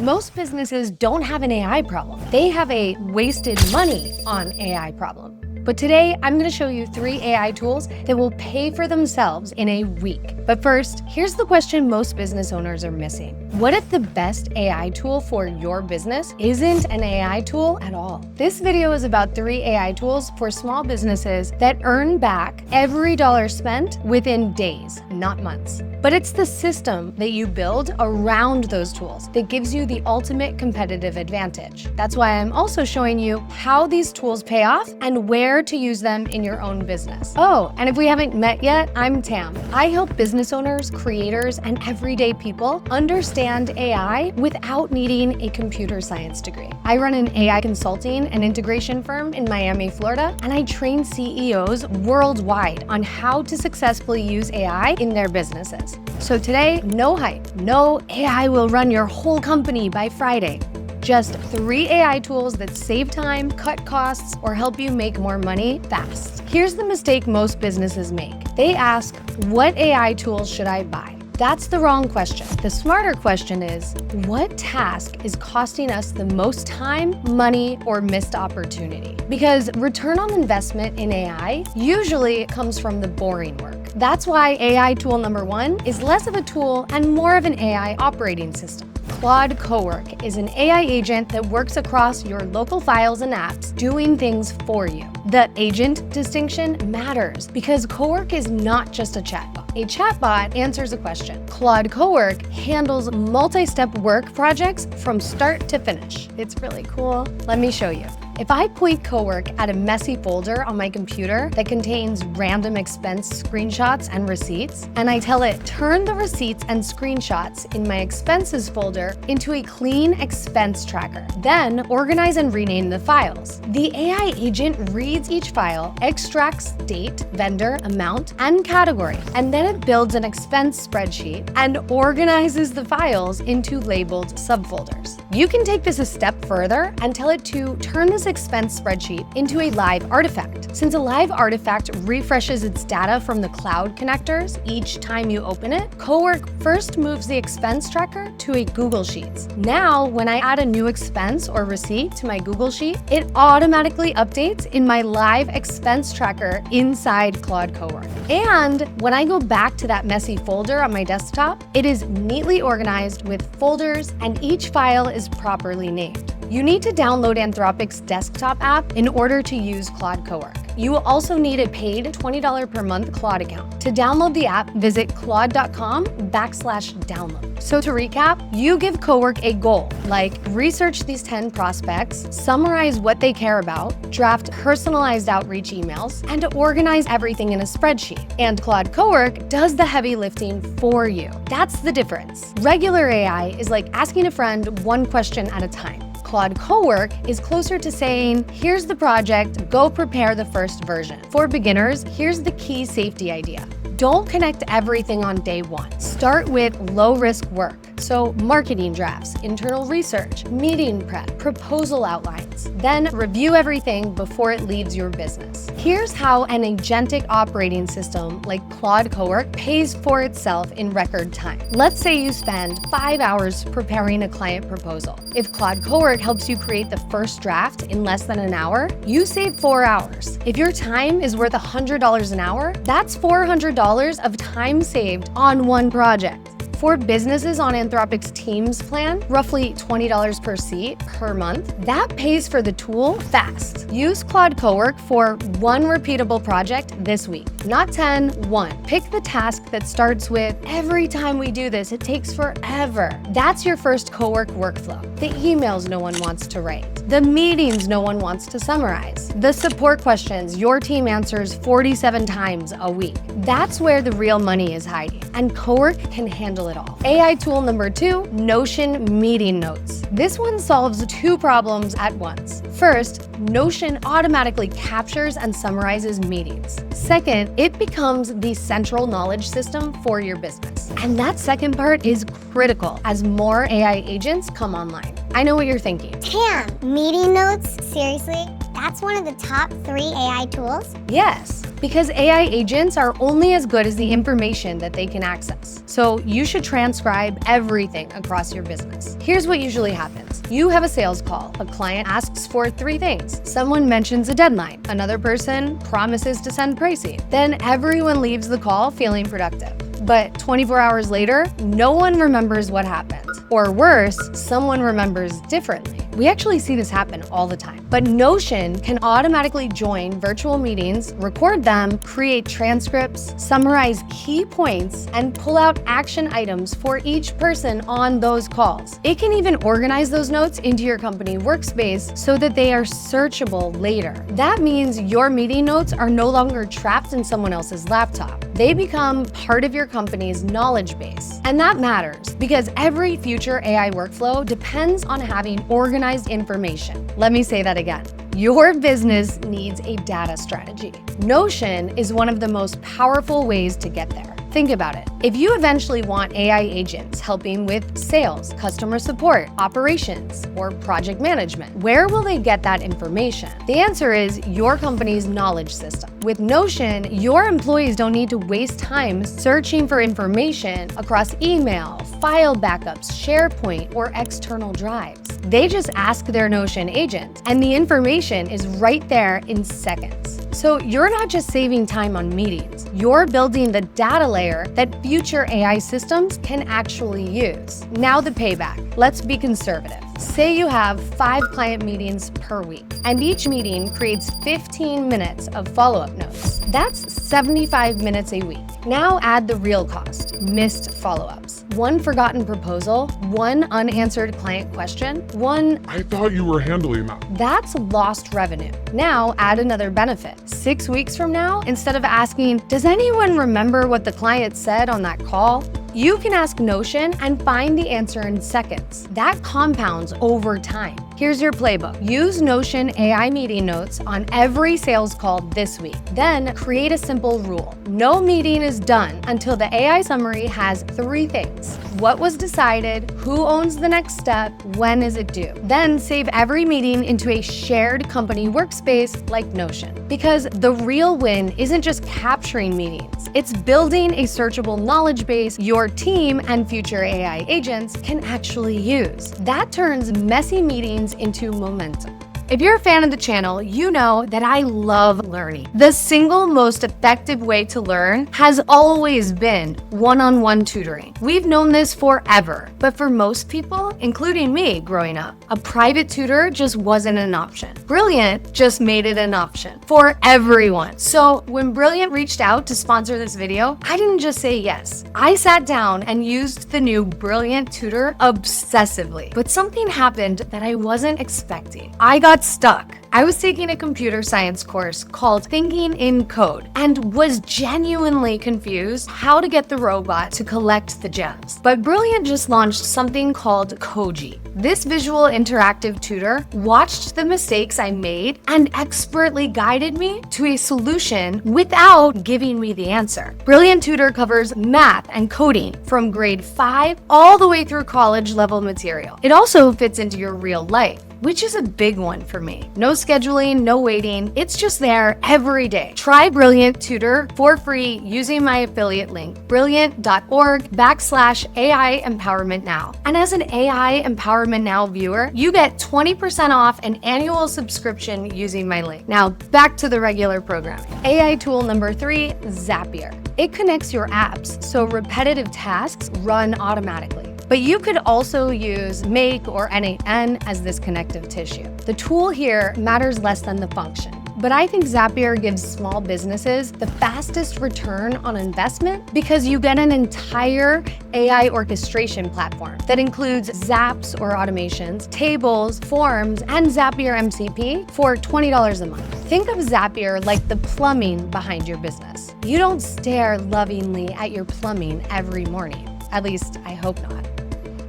Most businesses don't have an AI problem. They have a wasted money on AI problem. But today, I'm going to show you 3 AI tools that will pay for themselves in a week. But first, here's the question most business owners are missing. What if the best AI tool for your business isn't an AI tool at all? This video is about 3 AI tools for small businesses that earn back every dollar spent within days, not months. But it's the system that you build around those tools that gives you the ultimate competitive advantage. That's why I'm also showing you how these tools pay off and where to use them in your own business. Oh, and if we haven't met yet, I'm Tam. I help business owners, creators, and everyday people understand AI without needing a computer science degree. I run an AI consulting and integration firm in Miami, Florida, and I train CEOs worldwide on how to successfully use AI in their businesses. So today, no hype, no AI will run your whole company by Friday. Just 3 AI tools that save time, cut costs, or help you make more money fast. Here's the mistake most businesses make. They ask, what AI tools should I buy? That's the wrong question. The smarter question is, what task is costing us the most time, money, or missed opportunity? Because return on investment in AI usually comes from the boring work. That's why AI tool number 1 is less of a tool and more of an AI operating system. Claude Cowork is an AI agent that works across your local files and apps, doing things for you. The agent distinction matters because Cowork is not just a chatbot. A chatbot answers a question. Claude Cowork handles multi-step work projects from start to finish. It's really cool. Let me show you. If I point Cowork at a messy folder on my computer that contains random expense screenshots and receipts, and I tell it, turn the receipts and screenshots in my expenses folder into a clean expense tracker, then organize and rename the files. The AI agent reads each file, extracts date, vendor, amount, and category, and then it builds an expense spreadsheet and organizes the files into labeled subfolders. You can take this a step further and tell it to turn this expense spreadsheet into a live artifact. Since a live artifact refreshes its data from the cloud connectors each time you open it, Cowork first moves the expense tracker to a Google Sheets. Now, when I add a new expense or receipt to my Google Sheet, it automatically updates in my live expense tracker inside Claude Cowork. And when I go back to that messy folder on my desktop, it is neatly organized with folders and each file is properly named. You need to download Anthropic's desktop app in order to use Claude Cowork. You will also need a paid $20 per month Claude account. To download the app, visit claude.com/download. So to recap, you give Cowork a goal, like research these 10 prospects, summarize what they care about, draft personalized outreach emails, and organize everything in a spreadsheet. And Claude Cowork does the heavy lifting for you. That's the difference. Regular AI is like asking a friend one question at a time. Claude Cowork is closer to saying, here's the project, go prepare the first version. For beginners, here's the key safety idea. Don't connect everything on day 1. Start with low-risk work. So marketing drafts, internal research, meeting prep, proposal outlines. Then review everything before it leaves your business. Here's how an agentic operating system like Claude Cowork pays for itself in record time. Let's say you spend 5 hours preparing a client proposal. If Claude Cowork helps you create the first draft in less than an hour, you save 4 hours. If your time is worth $100 an hour, that's $400 of time saved on one project. For businesses on Anthropic's Teams plan, roughly $20 per seat per month, that pays for the tool fast. Use Claude Cowork for one repeatable project this week. Not 10, one. Pick the task that starts with, every time we do this, it takes forever. That's your first Cowork workflow. The emails no one wants to write. The meetings no one wants to summarize. The support questions your team answers 47 times a week. That's where the real money is hiding, and Cowork can handle it all. AI tool number 2, Notion Meeting Notes. This one solves 2 problems at once. First, Notion automatically captures and summarizes meetings. Second, it becomes the central knowledge system for your business. And that second part is critical as more AI agents come online. I know what you're thinking. Tam, meeting notes? Seriously? That's that's one of the top 3 AI tools? Yes, because AI agents are only as good as the information that they can access. So you should transcribe everything across your business. Here's what usually happens. You have a sales call. A client asks for 3 things. Someone mentions a deadline. Another person promises to send pricing. Then everyone leaves the call feeling productive. But 24 hours later, no one remembers what happened. Or worse, someone remembers differently. We actually see this happen all the time. But Notion can automatically join virtual meetings, record them, create transcripts, summarize key points, and pull out action items for each person on those calls. It can even organize those notes into your company workspace so that they are searchable later. That means your meeting notes are no longer trapped in someone else's laptop. They become part of your company's knowledge base. And that matters because every future AI workflow depends on having organized information. Let me say that again. Your business needs a data strategy. Notion is one of the most powerful ways to get there. Think about it. If you eventually want AI agents helping with sales, customer support, operations, or project management, where will they get that information? The answer is your company's knowledge system. With Notion, your employees don't need to waste time searching for information across email, file backups, SharePoint, or external drives. They just ask their Notion agent, and the information is right there in seconds. So you're not just saving time on meetings, you're building the data layer that future AI systems can actually use. Now the payback. Let's be conservative. Say you have 5 client meetings per week, and each meeting creates 15 minutes of follow-up notes. That's 75 minutes a week. Now add the real cost, missed follow-ups. 1 forgotten proposal, 1 unanswered client question, 1 I thought you were handling that. That's lost revenue. Now add another benefit. 6 weeks from now, instead of asking, does anyone remember what the client said on that call? You can ask Notion and find the answer in seconds. That compounds over time. Here's your playbook. Use Notion AI meeting notes on every sales call this week. Then create a simple rule. No meeting is done until the AI summary has 3 things. What was decided, who owns the next step, when is it due? Then save every meeting into a shared company workspace like Notion. Because the real win isn't just capturing meetings, it's building a searchable knowledge base your team and future AI agents can actually use. That turns messy meetings into momentum. If you're a fan of the channel, you know that I love learning. The single most effective way to learn has always been one-on-one tutoring. We've known this forever, but for most people, including me growing up, a private tutor just wasn't an option. Brilliant just made it an option for everyone. So when Brilliant reached out to sponsor this video, I didn't just say yes. I sat down and used the new Brilliant Tutor obsessively. But something happened that I wasn't expecting. I got stuck. I was taking a computer science course called Thinking in Code and was genuinely confused how to get the robot to collect the gems. But Brilliant just launched something called Koji. This visual interactive tutor watched the mistakes I made and expertly guided me to a solution without giving me the answer. Brilliant Tutor covers math and coding from grade 5 all the way through college level material. It also fits into your real life, which is a big one for me. No scheduling, no waiting. It's just there every day. Try Brilliant Tutor for free using my affiliate link, brilliant.org/AI Empowerment Now. And as an AI Empowerment Now viewer, you get 20% off an annual subscription using my link. Now back to the regular programming. AI tool number 3, Zapier. It connects your apps so repetitive tasks run automatically. But you could also use Make or N8N as this connective tissue. The tool here matters less than the function. But I think Zapier gives small businesses the fastest return on investment because you get an entire AI orchestration platform that includes zaps or automations, tables, forms, and Zapier MCP for $20 a month. Think of Zapier like the plumbing behind your business. You don't stare lovingly at your plumbing every morning. At least, I hope not.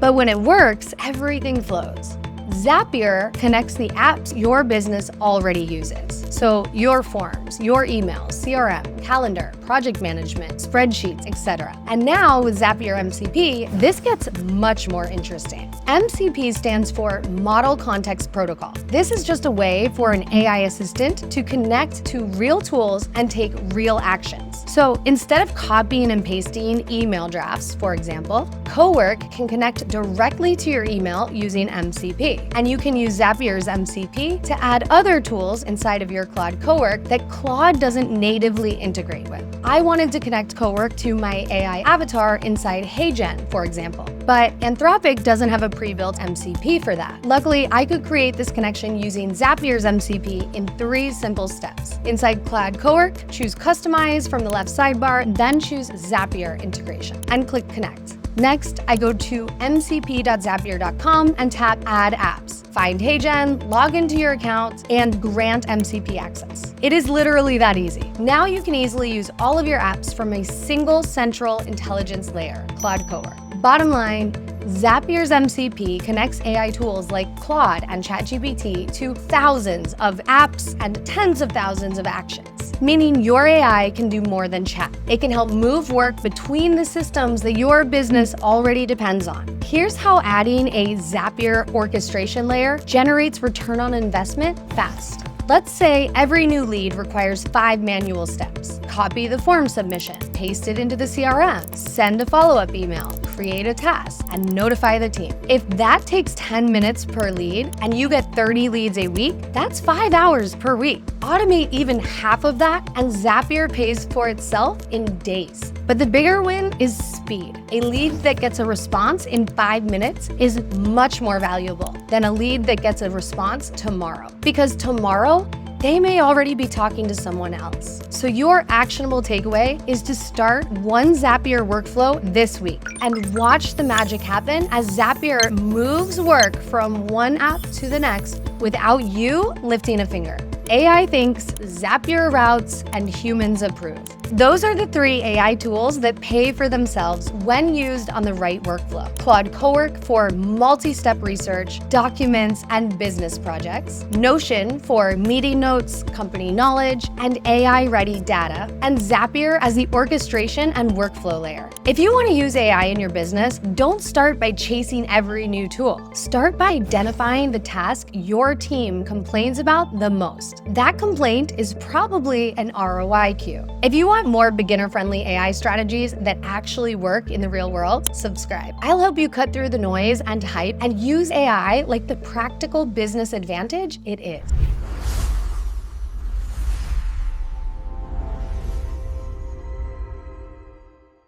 But when it works, everything flows. Zapier connects the apps your business already uses. So your forms, your emails, CRM, calendar, project management, spreadsheets, etc. And now with Zapier MCP, this gets much more interesting. MCP stands for Model Context Protocol. This is just a way for an AI assistant to connect to real tools and take real actions. So instead of copying and pasting email drafts, for example, Cowork can connect directly to your email using MCP. And you can use Zapier's MCP to add other tools inside of your Claude Cowork that Claude doesn't natively integrate with. I wanted to connect Cowork to my AI avatar inside HeyGen, for example. But Anthropic doesn't have a pre-built MCP for that. Luckily, I could create this connection using Zapier's MCP in 3 simple steps. Inside Claude Cowork, choose Customize from the left sidebar, then choose Zapier integration and click Connect. Next, I go to mcp.zapier.com and tap Add Apps. Find HeyGen, log into your account, and grant MCP access. It is literally that easy. Now you can easily use all of your apps from a single central intelligence layer, Claude Cowork. Bottom line, Zapier's MCP connects AI tools like Claude and ChatGPT to thousands of apps and tens of thousands of actions, meaning your AI can do more than chat. It can help move work between the systems that your business already depends on. Here's how adding a Zapier orchestration layer generates return on investment fast. Let's say every new lead requires 5 manual steps. Copy the form submission, paste it into the CRM, send a follow-up email, create a task, and notify the team. If that takes 10 minutes per lead and you get 30 leads a week, that's 5 hours per week. Automate even half of that and Zapier pays for itself in days. But the bigger win is speed. A lead that gets a response in 5 minutes is much more valuable than a lead that gets a response tomorrow. Because tomorrow, they may already be talking to someone else. So your actionable takeaway is to start one Zapier workflow this week and watch the magic happen as Zapier moves work from one app to the next without you lifting a finger. AI thinks, Zapier routes, and humans approve. Those are the 3 AI tools that pay for themselves when used on the right workflow. Claude Cowork for multi-step research, documents, and business projects. Notion for meeting notes, company knowledge, and AI-ready data. And Zapier as the orchestration and workflow layer. If you want to use AI in your business, don't start by chasing every new tool. Start by identifying the task your team complains about the most. That complaint is probably an ROI queue. If you want more beginner-friendly AI strategies that actually work in the real world, subscribe. I'll help you cut through the noise and hype and use AI like the practical business advantage it is.